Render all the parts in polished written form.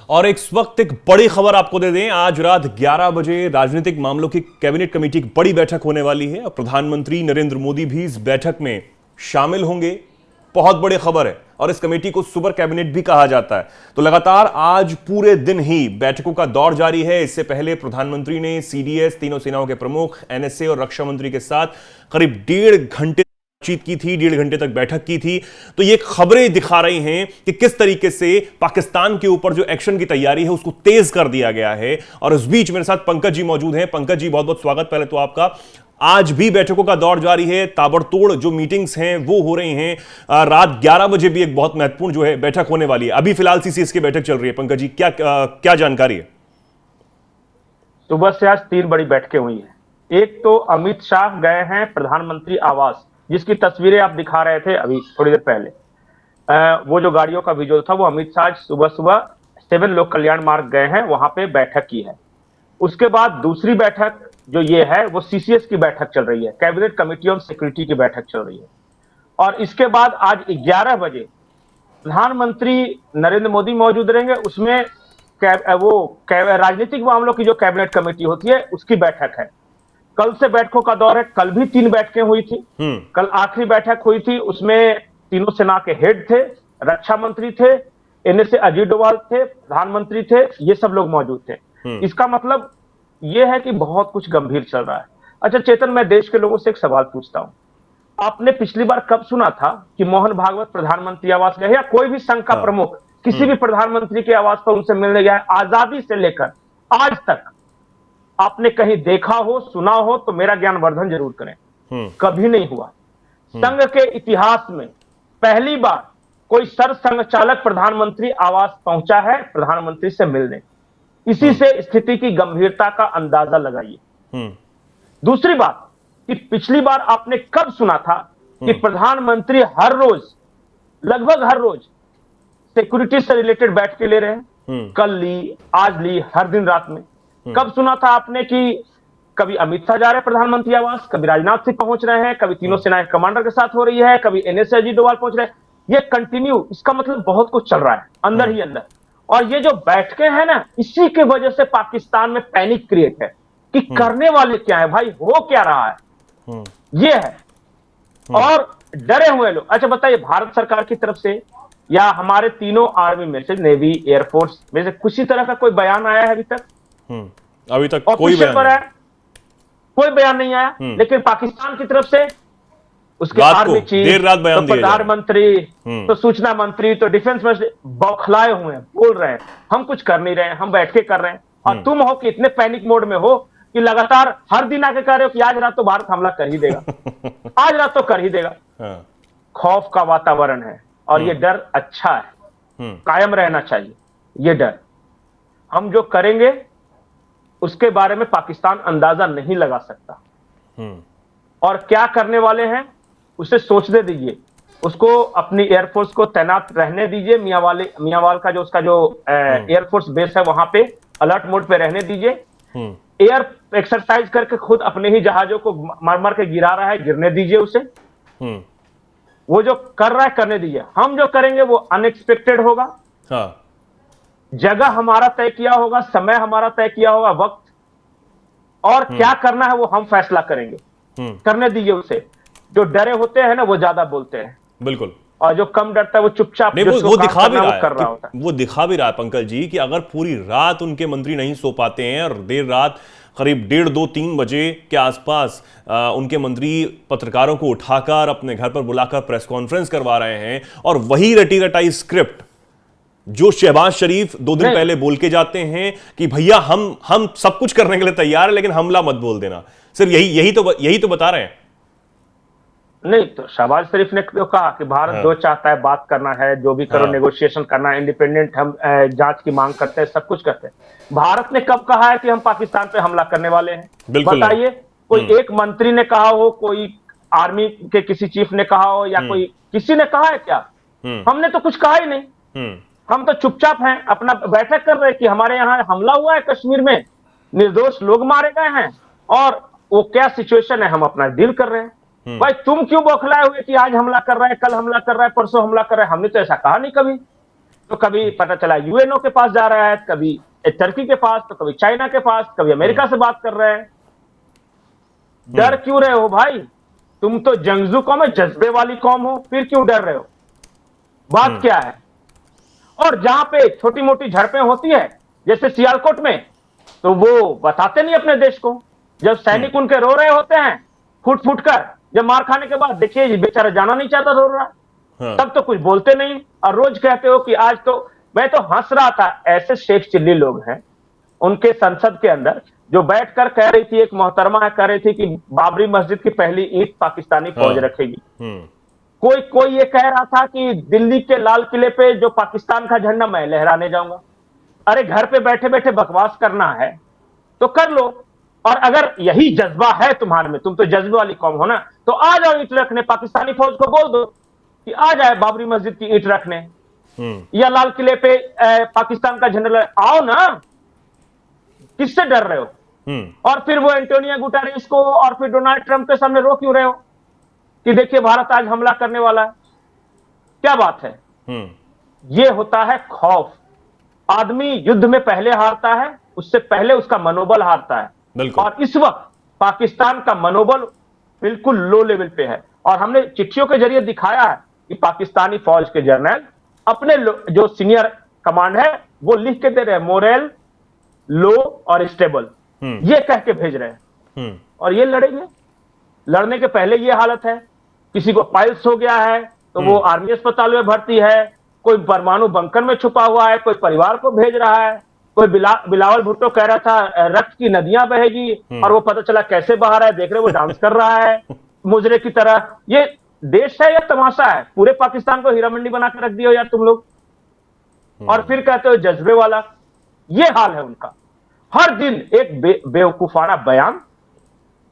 और इस वक्त एक बड़ी खबर आपको दे दें, आज रात 11 बजे राजनीतिक मामलों की कैबिनेट कमेटी की बड़ी बैठक होने वाली है और प्रधानमंत्री नरेंद्र मोदी भी इस बैठक में शामिल होंगे। बहुत बड़ी खबर है और इस कमेटी को सुपर कैबिनेट भी कहा जाता है। तो लगातार आज पूरे दिन ही बैठकों का दौर जारी है। इससे पहले प्रधानमंत्री ने सीडीएस, तीनों सेनाओं के प्रमुख, एनएसए और रक्षा मंत्री के साथ करीब 1.5 घंटे बातचीत की थी, 1.5 घंटे तक बैठक की थी। तो ये खबरें दिखा रही हैं कि किस तरीके से पाकिस्तान के ऊपर जो एक्शन की तैयारी है उसको तेज कर दिया गया है। और इस बीच मेरे साथ पंकज जी मौजूद हैं। पंकज जी, बहुत बहुत स्वागत पहले तो आपका। आज भी बैठकों का दौर जारी है, ताबड़तोड़ जो मीटिंग्स हैं वो हो रही हैं। रात 11 बजे भी एक बहुत महत्वपूर्ण जो है बैठक होने वाली है। अभी फिलहाल सीसीएस की बैठक चल रही है। पंकज जी, क्या जानकारी है? सुबह से आज 3 बड़ी बैठकें हुई हैं। एक तो अमित शाह गए हैं प्रधानमंत्री आवास, जिसकी तस्वीरें आप दिखा रहे थे अभी थोड़ी देर पहले। वो जो गाड़ियों का विजुअल था वो अमित शाह सुबह सुबह 7 लोक कल्याण मार्ग गए हैं, वहां पे बैठक की है। उसके बाद दूसरी बैठक जो ये है वो सीसीएस की बैठक चल रही है, कैबिनेट कमेटी ऑन सिक्योरिटी की बैठक चल रही है। और इसके बाद आज 11 बजे प्रधानमंत्री नरेंद्र मोदी मौजूद रहेंगे, उसमें राजनीतिक मामलों की जो कैबिनेट कमेटी होती है उसकी बैठक है। कल से बैठकों का दौर है। कल भी 3 बैठकें हुई थी। कल आखिरी बैठक हुई थी, उसमें तीनों सेना के हेड थे, रक्षा मंत्री थे, एनएसए अजीत डोभाल थे, प्रधानमंत्री थे, ये सब लोग मौजूद थे। इसका मतलब यह है कि बहुत कुछ गंभीर चल रहा है। अच्छा चेतन, मैं देश के लोगों से एक सवाल पूछता हूं। आपने पिछली बार कब सुना था कि मोहन भागवत प्रधानमंत्री आवास गए या कोई भी संघ का प्रमुख किसी भी प्रधानमंत्री के आवास पर उनसे मिलने गया है? आजादी से लेकर आज तक आपने कहीं देखा हो, सुना हो तो मेरा ज्ञानवर्धन जरूर करें। कभी नहीं हुआ। संघ के इतिहास में पहली बार कोई सरसंघ चालक प्रधानमंत्री आवास पहुंचा है प्रधानमंत्री से मिलने। इसी से स्थिति की गंभीरता का अंदाजा लगाइए। दूसरी बात कि पिछली बार आपने कब सुना था कि प्रधानमंत्री हर रोज, लगभग हर रोज सिक्योरिटी से रिलेटेड बैठ के ले रहे हैं? कल ली, आज ली, हर दिन रात में। कब सुना था आपने कि कभी अमित शाह जा रहे हैं प्रधानमंत्री आवास, कभी राजनाथ सिंह पहुंच रहे हैं, कभी तीनों सेना के कमांडर के साथ हो रही है, कभी एनएसए अजीत डोभाल पहुंच रहे हैं? ये कंटिन्यू, इसका मतलब बहुत कुछ चल रहा है अंदर ही अंदर। और ये जो बैठकें हैं ना, इसी के वजह से पाकिस्तान में पैनिक क्रिएट है कि करने वाले क्या है भाई, हो क्या रहा है, ये है। और डरे हुए लोग। अच्छा बताइए, भारत सरकार की तरफ से या हमारे तीनों आर्मी में से, नेवी, एयरफोर्स में से किसी तरह का कोई बयान आया है अभी तक? अभी तक कोई बयान नहीं आया। लेकिन पाकिस्तान की तरफ से उसके आर्मी चीफ, देर रात बयान तो प्रधानमंत्री, तो सूचना मंत्री, तो डिफेंस मंत्री बौखलाए हुए हैं, बोल रहे हैं हम कुछ कर नहीं रहे हैं, हम बैठ के कर रहे हैं। और तुम हो कि इतने पैनिक मोड में हो कि लगातार हर दिन आके कह रहे हो कि आज रात तो भारत हमला कर ही देगा, आज रात तो कर ही देगा। खौफ का वातावरण है और ये डर अच्छा है, कायम रहना चाहिए ये डर। हम जो करेंगे उसके बारे में पाकिस्तान अंदाजा नहीं लगा सकता, और क्या करने वाले हैं उसे सोचने दीजिए। उसको अपनी एयरफोर्स को तैनात रहने दीजिए, मियांवाल का जो उसका जो एयरफोर्स बेस है वहां पे अलर्ट मोड पे रहने दीजिए। एयर एक्सरसाइज करके खुद अपने ही जहाजों को मार मार के गिरा रहा है, गिरने दीजिए उसे। वो जो कर रहा है करने दीजिए। हम जो करेंगे वो अनएक्सपेक्टेड होगा। जगह हमारा तय किया होगा, समय हमारा तय किया होगा, वक्त, और क्या करना है वो हम फैसला करेंगे। करने दीजिए उसे। जो डरे होते हैं ना वो ज्यादा बोलते हैं, बिल्कुल, और जो कम डरता है वो चुपचाप वो दिखा भी रहा है, वो दिखा भी रहा है पंकज जी कि अगर पूरी रात उनके मंत्री नहीं सो पाते हैं और देर रात करीब 1:30, 2, 3 बजे के आसपास उनके मंत्री पत्रकारों को उठाकर अपने घर पर बुलाकर प्रेस कॉन्फ्रेंस करवा रहे हैं, और वही रटी रटाई स्क्रिप्ट जो शहबाज शरीफ 2 दिन पहले बोल के जाते हैं कि भैया हम सब कुछ करने के लिए तैयार है लेकिन हमला मत बोल देना, सिर्फ यही तो बता रहे हैं। नहीं तो शहबाज शरीफ ने तो कहा कि भारत जो चाहता है बात करना है, जो भी करो, नेगोशिएशन करना है, इंडिपेंडेंट हम जांच की मांग करते हैं, सब कुछ करते हैं। भारत ने कब कहा है कि हम पाकिस्तान पे हमला करने वाले हैं? बताइए, कोई एक मंत्री ने कहा हो, कोई आर्मी के किसी चीफ ने कहा हो, या कोई किसी ने कहा है क्या? हमने तो कुछ कहा ही नहीं। हम तो चुपचाप हैं, अपना बैठक कर रहे हैं कि हमारे यहाँ हमला हुआ है, कश्मीर में निर्दोष लोग मारे गए हैं, और वो क्या सिचुएशन है हम अपना डील कर रहे हैं। भाई तुम क्यों बौखलाए हुए कि आज हमला कर रहा है, कल हमला कर रहा है, परसों हमला कर रहा है? हमने तो ऐसा कहा नहीं कभी। तो कभी पता चला यूएनओ के पास जा रहा है, कभी टर्की के पास, तो कभी चाइना के पास, कभी अमेरिका से बात कर रहे हैं। डर क्यों रहे हो भाई? तुम तो जंगजू कौम है, जज्बे वाली कौम हो, फिर क्यों डर रहे हो? बात क्या है? और जहां पे छोटी मोटी झड़पें होती है जैसे सियालकोट में, तो वो बताते नहीं अपने देश को। जब सैनिक उनके रो रहे होते हैं फुट फुट कर, जब मार खाने के बाद, देखिए ये बेचारा जाना नहीं चाहता, रो रहा, तब तो कुछ बोलते नहीं, और रोज कहते हो कि आज तो। मैं तो हंस रहा था, ऐसे शेख चिल्ली लोग हैं उनके संसद के अंदर जो बैठकर कह रही थी, एक मोहतरमा है कह रही थी कि बाबरी मस्जिद की पहली ईंट पाकिस्तानी फौज रखेगी। कोई ये कह रहा था कि दिल्ली के लाल किले पे जो पाकिस्तान का झंडा मैं लहराने जाऊंगा। अरे घर पे बैठे बैठे बकवास करना है तो कर लो, और अगर यही जज्बा है तुम्हारे में, तुम तो जज्बे वाली कौम हो ना, तो आ जाओ ईंट रखने, पाकिस्तानी फौज को बोल दो कि आ जाए बाबरी मस्जिद की ईंट रखने, या लाल किले पे पाकिस्तान का झंडा आओ ना, किससे डर रहे हो? और फिर वो एंटोनियो गुटेरेस को और फिर डोनाल्ड ट्रंप के सामने रो क्यों रहे हो कि देखिए भारत आज हमला करने वाला है? क्या बात है? ये होता है खौफ। आदमी युद्ध में पहले हारता है, उससे पहले उसका मनोबल हारता है, और इस वक्त पाकिस्तान का मनोबल बिल्कुल लो लेवल पे है। और हमने चिट्ठियों के जरिए दिखाया है कि पाकिस्तानी फौज के जर्नल अपने जो सीनियर कमांड है वो लिख के दे रहे हैं, मोरल लो और स्टेबल, ये कह के भेज रहे हैं, और ये लड़ेंगे। लड़ने के पहले ये हालत है, किसी को पाइल्स हो गया है तो वो आर्मी अस्पताल में भर्ती है, कोई परमाणु बंकर में छुपा हुआ है, कोई परिवार को भेज रहा है, कोई बिलावल भुट्टो कह रहा था रक्त की नदियां बहेगी, और वो पता चला कैसे बहा रहा है, देख रहे वो डांस कर रहा है मुजरे की तरह। ये देश है या तमाशा है? पूरे पाकिस्तान को हीरा मंडी बना के रख दिया यार तुम लोग, और फिर कहते हो जज्बे वाला। ये हाल है उनका, हर दिन एक बेवकूफाना बयान,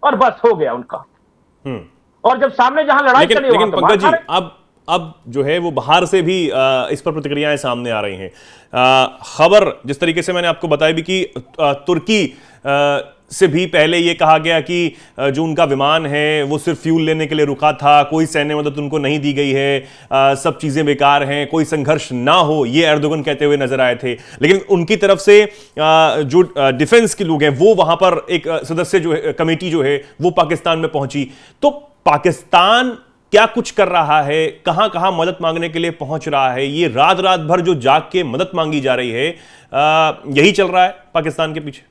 और बस हो गया उनका। और जब सामने जहां लड़ाई चली, लेकिन पंकज जी, अब जो है वो बाहर से भी इस पर प्रतिक्रियाएं सामने आ रही हैं। खबर जिस तरीके से मैंने आपको बताई भी कि तुर्की से भी पहले ये कहा गया कि जो उनका विमान है वो सिर्फ फ्यूल लेने के लिए रुका था, कोई सैन्य मदद उनको नहीं दी गई है, सब चीजें बेकार हैं, कोई संघर्ष ना हो, ये एर्दोगन कहते हुए नजर आए थे। लेकिन उनकी तरफ से जो डिफेंस के लोग हैं वो वहां पर एक सदस्य जो है, कमेटी जो है वो पाकिस्तान में पहुंची। तो पाकिस्तान क्या कुछ कर रहा है, कहां कहां मदद मांगने के लिए पहुंच रहा है, ये रात रात भर जो जाग के मदद मांगी जा रही है, यही चल रहा है पाकिस्तान के पीछे?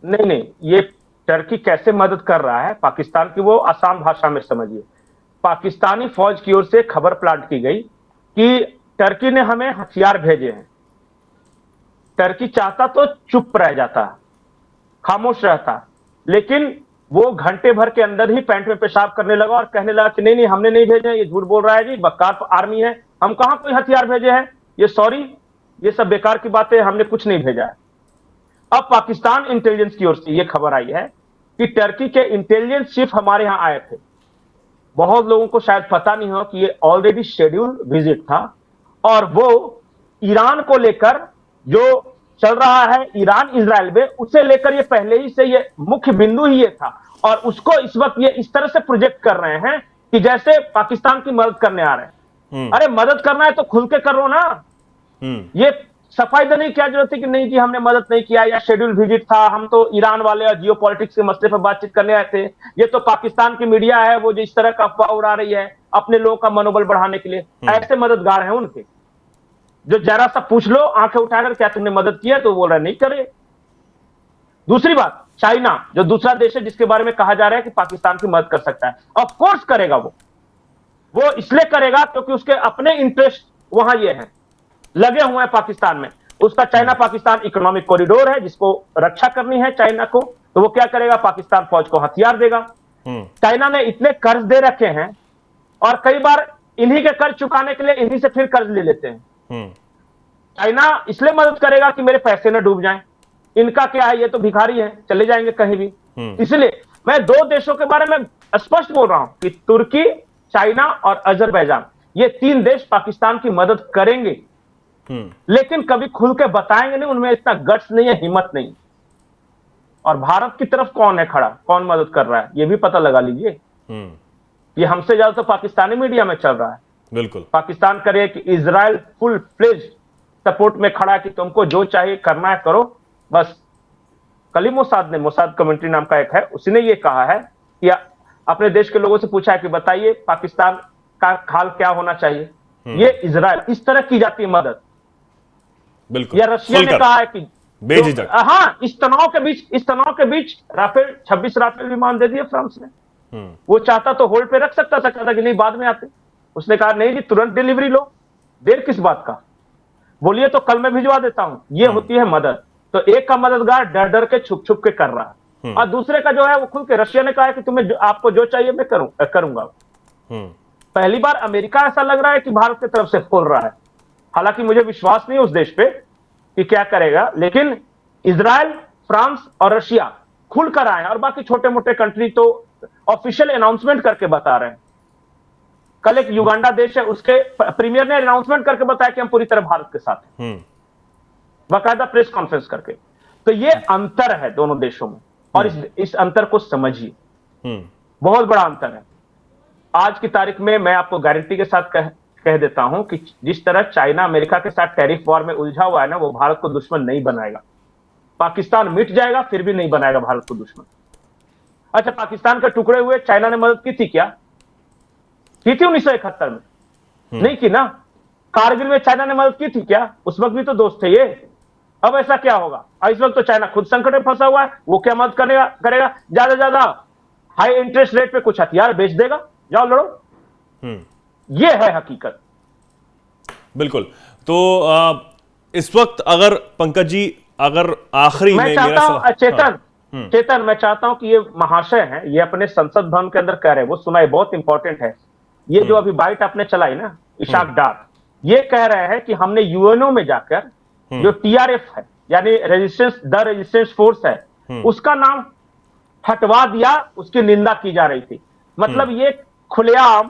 नहीं, ये टर्की कैसे मदद कर रहा है पाकिस्तान की, वो आसान भाषा में समझिए। पाकिस्तानी फौज की ओर से खबर प्लांट की गई कि टर्की ने हमें हथियार भेजे हैं। टर्की चाहता तो चुप रह जाता, खामोश रहता, लेकिन वो घंटे भर के अंदर ही पैंट में पेशाब करने लगा और कहने लगा कि नहीं हमने नहीं भेजे, ये झूठ बोल रहा है जी, बक्कार आर्मी है, हम कहां कोई हथियार भेजे हैं, ये सॉरी, ये सब बेकार की बातें, हमने कुछ नहीं भेजा है। अब पाकिस्तान इंटेलिजेंस की ओर से यह खबर आई है कि टर्की के इंटेलिजेंस चीफ हमारे यहां आए थे। बहुत लोगों को शायद पता नहीं हो कि ये ऑलरेडी शेड्यूल विजिट था, और वो ईरान को लेकर जो चल रहा है ईरान इजराइल में, उसे लेकर ये पहले ही से ये मुख्य बिंदु ही ये था, और उसको इस वक्त ये इस तरह से प्रोजेक्ट कर रहे हैं कि जैसे पाकिस्तान की मदद करने आ रहे हैं। अरे मदद करना है तो खुल के करो ना, ये सफाई देने की क्या जरूरत है कि नहीं जी हमने मदद नहीं किया, या शेड्यूल विजिट था, हम तो ईरान वाले और जियो पॉलिटिक्स के मसले पर बातचीत करने आए थे। ये तो पाकिस्तान की मीडिया है वो जो इस तरह का अफवाह उड़ा रही है अपने लोगों का मनोबल बढ़ाने के लिए। ऐसे मददगार हैं उनके, जो जरा सा पूछ लो आंखें उठाकर क्या तुमने मदद किया, तो बोल रहे नहीं करे। दूसरी बात, चाइना जो दूसरा देश है जिसके बारे में कहा जा रहा है कि पाकिस्तान की मदद कर सकता है, ऑफ कोर्स करेगा। वो इसलिए करेगा क्योंकि उसके अपने इंटरेस्ट वहां ये हैं, लगे हुए हैं पाकिस्तान में। उसका चाइना पाकिस्तान इकोनॉमिक कॉरिडोर है जिसको रक्षा करनी है चाइना को, तो वो क्या करेगा, पाकिस्तान फौज को हथियार देगा। चाइना ने इतने कर्ज दे रखे हैं, और कई बार इन्हीं के कर्ज चुकाने के लिए इन्हीं से फिर कर्ज ले लेते हैं। चाइना इसलिए मदद करेगा कि मेरे पैसे न डूब जाएं, इनका क्या है, ये तो भिखारी है, चले जाएंगे कहीं भी। इसलिए मैं दो देशों के बारे में स्पष्ट बोल रहा हूं कि तुर्की, चाइना और अजरबैजान, ये तीन देश पाकिस्तान की मदद करेंगे, लेकिन कभी खुल के बताएंगे नहीं, उनमें इतना गट्स नहीं है, हिम्मत नहीं। और भारत की तरफ कौन है खड़ा, कौन मदद कर रहा है, ये भी पता लगा लीजिए। ये हमसे ज्यादा तो पाकिस्तानी मीडिया में चल रहा है, बिल्कुल। पाकिस्तान करे कि इजराइल फुल फ्लेज सपोर्ट में खड़ा है कि तुमको जो चाहिए करना है करो। बस कल ही मोसाद ने, मोसाद कमेंट्री नाम का एक है, उसने ये कहा है कि अपने देश के लोगों से पूछा है कि बताइए पाकिस्तान का हाल क्या होना चाहिए। ये इजराइल, इस तरह की जाती है मदद। बिल्कुल। या रशिया ने कहा है कि बेझिझक, हाँ, इस तनाव के बीच राफेल 26 राफेल विमान दे दिए फ्रांस ने। वो चाहता तो होल्ड पे रख सकता था, कहता कि नहीं बाद में आते। उसने कहा नहीं जी, तुरंत डिलीवरी लो, देर किस बात का, बोलिए तो कल मैं भिजवा देता हूं। ये होती है मदद। तो एक का मददगार डर डर के छुप छुप के कर रहा है, और दूसरे का जो है वो खुल के, रशिया ने कहा है कि तुम्हें आपको जो चाहिए मैं करूंगा। पहली बार अमेरिका ऐसा लग रहा है कि भारत की तरफ से बोल रहा है। हालांकि मुझे विश्वास नहीं उस देश पे कि क्या करेगा, लेकिन इजराइल, फ्रांस और रशिया खुलकर आए, और बाकी छोटे मोटे कंट्री तो ऑफिशियल अनाउंसमेंट करके बता रहे हैं। कल एक युगांडा देश है, उसके प्रीमियर ने अनाउंसमेंट करके बताया कि हम पूरी तरह भारत के साथ हैं, बाकायदा प्रेस कॉन्फ्रेंस करके। तो ये अंतर है दोनों देशों में, और इस अंतर को समझिए, बहुत बड़ा अंतर है। आज की तारीख में मैं आपको गारंटी के साथ कह देता हूं कि जिस तरह चाइना अमेरिका के साथ टैरिफ वॉर में उलझा हुआ है ना, वो भारत को दुश्मन नहीं बनाएगा। पाकिस्तान मिट जाएगा फिर भी नहीं बनाएगा भारत को दुश्मन। अच्छा, पाकिस्तान के टुकड़े हुए चाइना ने मदद की थी क्या? की थी 1971 में? नहीं की ना। कारगिल में चाइना ने मदद की थी क्या? उस वक्त भी तो दोस्त थे ये। अब ऐसा क्या होगा? इस वक्त तो चाइना खुद संकट में फंसा हुआ है, वो क्या मदद करेगा? ज्यादा हाई इंटरेस्ट रेट पे कुछ हथियार बेच देगा, जाओ लड़ो। ये है हकीकत। बिल्कुल। तो इस वक्त अगर पंकज जी, अगर आखिरी में चाहता हूं चेतन, मैं चाहता हूं कि ये महाशय हैं, ये अपने संसद भवन के अंदर कह रहे हैं, वो सुनाए, बहुत इंपॉर्टेंट है। ये जो अभी बाइट आपने चलाई ना, इशाक डार, ये कह रहे हैं कि हमने यूएनओ में जाकर जो टीआरएफ है, यानी रेजिस्टेंस फोर्स है, उसका नाम हटवा दिया, उसकी निंदा की जा रही थी। मतलब ये खुलेआम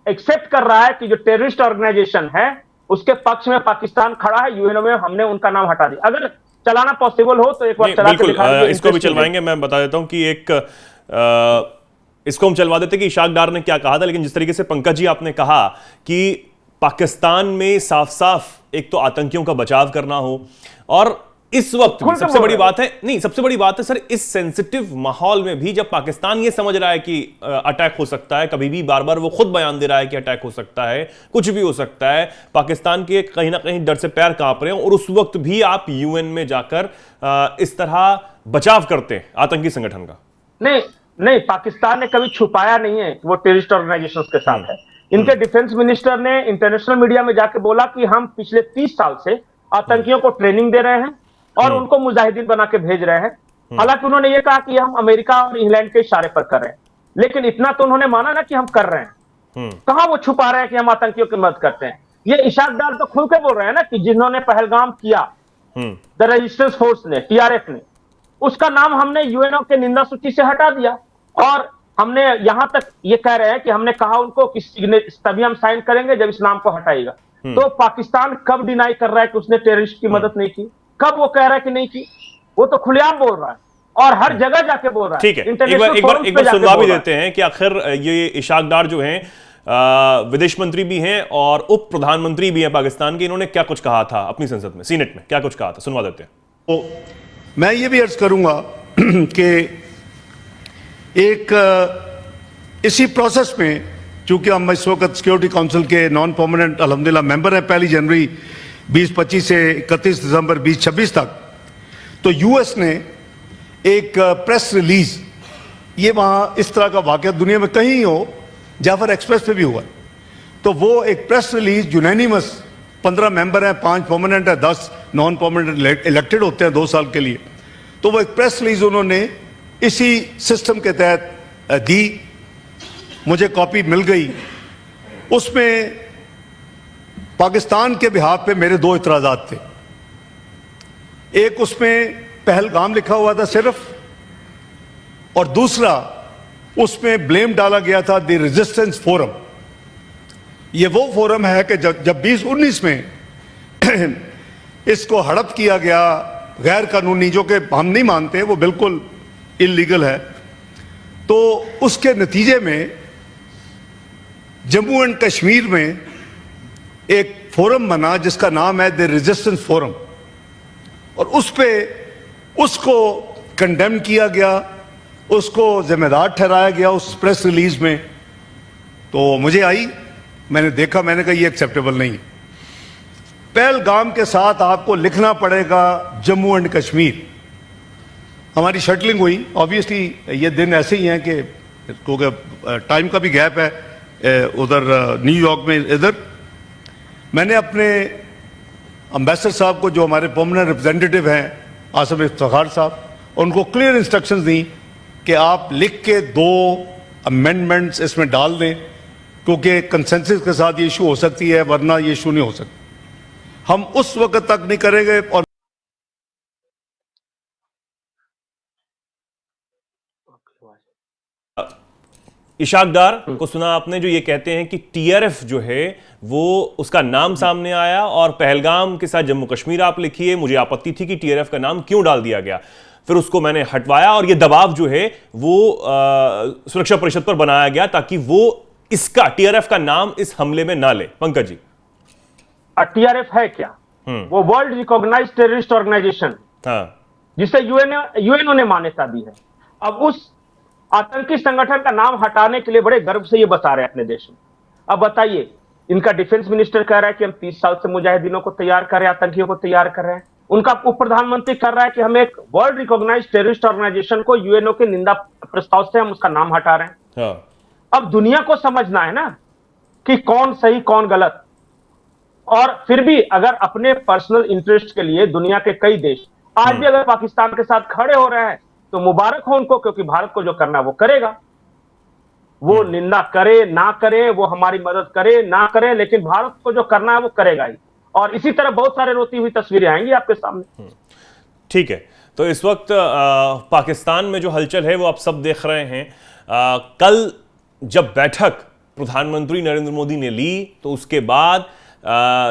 एक्सेप्ट कर रहा है कि जो टेररिस्ट ऑर्गेनाइजेशन है उसके पक्ष में पाकिस्तान खड़ा है, यूएनओ में हमने उनका नाम हटा दिया। अगर चलाना पॉसिबल हो तो एक बार चला के दिखा दीजिए। इसको भी चलवाएंगे। मैं बता देता हूं कि इसको हम चलवा देते कि इशाक डार ने क्या कहा था, लेकिन जिस तरीके से पंकज जी आपने कहा कि पाकिस्तान में साफ साफ एक तो आतंकियों का बचाव करना हो, और इस वक्त भी सबसे बड़ी बात है, नहीं सबसे बड़ी बात है सर, इस सेंसिटिव माहौल में भी जब पाकिस्तान ये समझ रहा है कि अटैक हो सकता है, कभी भी बार बार वो खुद बयान दे रहा है कि अटैक हो सकता है, कुछ भी हो सकता है, पाकिस्तान के कहीं ना कहीं डर से पैर कांप रहे हैं, और उस वक्त भी आप यूएन में जाकर इस तरह बचाव करते हैं आतंकी संगठन का। नहीं, पाकिस्तान ने कभी छुपाया नहीं है वो टेररिस्ट ऑर्गेनाइजेशंस के साथ है। इनके डिफेंस मिनिस्टर ने इंटरनेशनल मीडिया में जाके बोला कि हम पिछले 30 साल से आतंकियों को ट्रेनिंग दे रहे हैं और उनको मुजाहिदीन बना के भेज रहे हैं। हालांकि उन्होंने ये कहा कि हम अमेरिका और इंग्लैंड के इशारे पर कर रहे हैं, लेकिन इतना तो उन्होंने माना ना कि हम कर रहे हैं। कहां वो छुपा रहे हैं कि हम आतंकियों की मदद करते हैं? ये इशाक डार तो खुल के बोल रहे हैं ना कि जिन्होंने पहलगाम किया, द रेजिस्टेंस फोर्स ने, टीआरएफ ने, उसका नाम हमने यूएनओ के निंदा सूची से हटा दिया, और हमने यहां तक ये कह रहे हैं कि हमने कहा उनको कि तभी हम साइन करेंगे जब इस नाम को हटाएगा। तो पाकिस्तान कब डिनाई कर रहा है कि उसने टेररिस्ट की मदद नहीं की? कब वो कह रहा है कि नहीं की? वो तो खुलेआम बोल रहा है और हर जगह जाके बोल रहा है। ठीक है, एक बार सुनवा भी देते हैं कि आखिर ये इशाक डार जो हैं विदेश मंत्री भी हैं और उप प्रधानमंत्री भी हैं पाकिस्तान के, इन्होंने क्या कुछ कहा था अपनी संसद में, सीनेट में क्या कुछ कहा था, सुनवा देते हैं। तो मैं ये भी अर्ज करूंगा कि एक इसी प्रोसेस में, चूंकि हम इस वक्त सिक्योरिटी काउंसिल के नॉन परमानेंट अल्हम्दुलिल्लाह मेंबर हैं 1 जनवरी 2025 से 31 दिसंबर 2026 तक, तो यूएस ने एक प्रेस रिलीज, ये वहां इस तरह का वाकया दुनिया में कहीं हो, जाफर एक्सप्रेस पे भी हुआ, तो वो एक प्रेस रिलीज यूनैनिमस, 15 मेंबर हैं, 5 परमानेंट है, 10 नॉन परमानेंट इलेक्टेड होते हैं 2 साल के लिए, तो वो एक प्रेस रिलीज उन्होंने इसी सिस्टम के तहत दी, मुझे कॉपी मिल गई। उसमें पाकिस्तान के बिहाफ पे मेरे 2 इतराज़ात थे। एक उसमें पहलगाम लिखा हुआ था सिर्फ, और दूसरा उसमें ब्लेम डाला गया था द रेजिस्टेंस फोरम। ये वो फोरम है कि जब 2019 में इसको हड़प किया गया गैर कानूनी, जो कि हम नहीं मानते, वो बिल्कुल इलीगल है, तो उसके नतीजे में जम्मू एंड कश्मीर में एक फोरम बना जिसका नाम है द रेजिस्टेंस फोरम, और उस पे उसको कंडेम किया गया, उसको जिम्मेदार ठहराया गया उस प्रेस रिलीज में। तो मुझे आई, मैंने देखा, मैंने कहा ये एक्सेप्टेबल नहीं है। पहलगाम के साथ आपको लिखना पड़ेगा जम्मू एंड कश्मीर। हमारी शटलिंग हुई, ऑब्वियसली ये दिन ऐसे ही हैं कि क्योंकि टाइम का भी गैप है उधर न्यूयॉर्क में। इधर मैंने अपने अम्बेसडर साहब को, जो हमारे परमानेंट रिप्रेजेंटेटिव हैं आसिफ इफ्तिखार साहब, उनको क्लियर इंस्ट्रक्शंस दी कि आप लिख के 2 अमेंडमेंट्स इसमें डाल दें, क्योंकि कंसेंसस के साथ ये इशू हो सकती है, वरना ये इशू नहीं हो सकता। हम उस वक्त तक नहीं करेंगे। और इशाक डार को सुना आपने, जो ये कहते हैं कि टीआरएफ जो है वो उसका नाम सामने आया और पहलगाम के साथ जम्मू कश्मीर आप लिखिए। मुझे आपत्ति थी कि टीआरएफ का नाम क्यों डाल दिया गया, फिर उसको मैंने हटवाया और ये दबाव जो है वो सुरक्षा परिषद पर बनाया गया ताकि वो इसका टीआरएफ का नाम इस हमले में ना ले। पंकज जी, टीआरएफ है क्या? वो वर्ल्ड रिकॉग्नाइज्ड टेररिस्ट ऑर्गेनाइजेशन, जिसे यूएनओ ने मान्यता दी है। अब उस आतंकी संगठन का नाम हटाने के लिए बड़े गर्व से ये बता रहे हैं अपने देश में। अब बताइए, इनका डिफेंस मिनिस्टर कह रहा है कि हम 30 साल से मुजाहिदीनों को तैयार कर रहे हैं, आतंकियों को तैयार कर रहे हैं। उनका उप प्रधानमंत्री कर रहा है कि हम एक वर्ल्ड रिकॉग्नाइज्ड टेररिस्ट ऑर्गेनाइजेशन को यूएनओ के निंदा प्रस्ताव से हम उसका नाम हटा रहे हैं। अब दुनिया को समझना है ना कि कौन सही कौन गलत। और फिर भी अगर अपने पर्सनल इंटरेस्ट के लिए दुनिया के कई देश आज भी अगर पाकिस्तान के साथ खड़े हो रहे हैं तो मुबारक हो उनको, क्योंकि भारत को जो करना है वो करेगा। वो निंदा करे ना करे, वो हमारी मदद करे ना करे, लेकिन भारत को जो करना है वो करेगा ही। और इसी तरह बहुत सारे रोती हुई तस्वीरें आएंगी आपके सामने। ठीक है, तो इस वक्त पाकिस्तान में जो हलचल है वो आप सब देख रहे हैं। कल जब बैठक प्रधानमंत्री नरेंद्र मोदी ने ली तो उसके बाद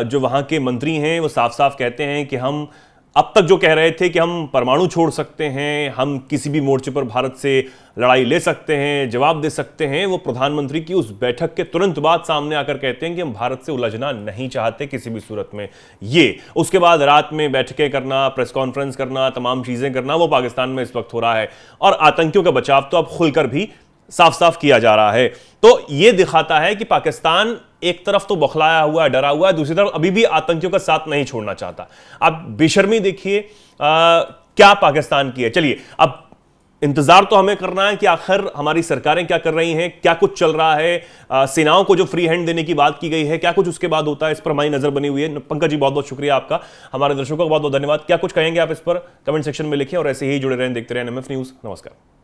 जो वहाँ के मंत्री हैं वो साफ साफ कहते हैं कि हम अब तक जो कह रहे थे कि हम परमाणु छोड़ सकते हैं, हम किसी भी मोर्चे पर भारत से लड़ाई ले सकते हैं, जवाब दे सकते हैं, वो प्रधानमंत्री की उस बैठक के तुरंत बाद सामने आकर कहते हैं कि हम भारत से उलझना नहीं चाहते किसी भी सूरत में। ये उसके बाद रात में बैठकें करना, प्रेस कॉन्फ्रेंस करना, तमाम चीज़ें करना, वो पाकिस्तान में इस वक्त हो रहा है। और आतंकियों का बचाव तो अब खुलकर भी साफ साफ किया जा रहा है। तो यह दिखाता है कि पाकिस्तान एक तरफ तो बौखलाया हुआ है, डरा हुआ है, दूसरी तरफ अभी भी आतंकियों का साथ नहीं छोड़ना चाहता। अब बेशर्मी देखिए क्या पाकिस्तान की है। चलिए, अब इंतजार तो हमें करना है कि आखिर हमारी सरकारें क्या कर रही हैं, क्या कुछ चल रहा है। सेनाओं को जो फ्री हैंड देने की बात की गई है, क्या कुछ उसके बाद होता है, इस पर हमारी नजर बनी हुई है। पंकज जी, बहुत बहुत शुक्रिया आपका। हमारे दर्शकों का बहुत बहुत धन्यवाद। क्या कुछ कहेंगे आप इस पर कमेंट सेक्शन में लिखें और ऐसे ही जुड़े रहें, देखते रहें एनएमएफ न्यूज। नमस्कार।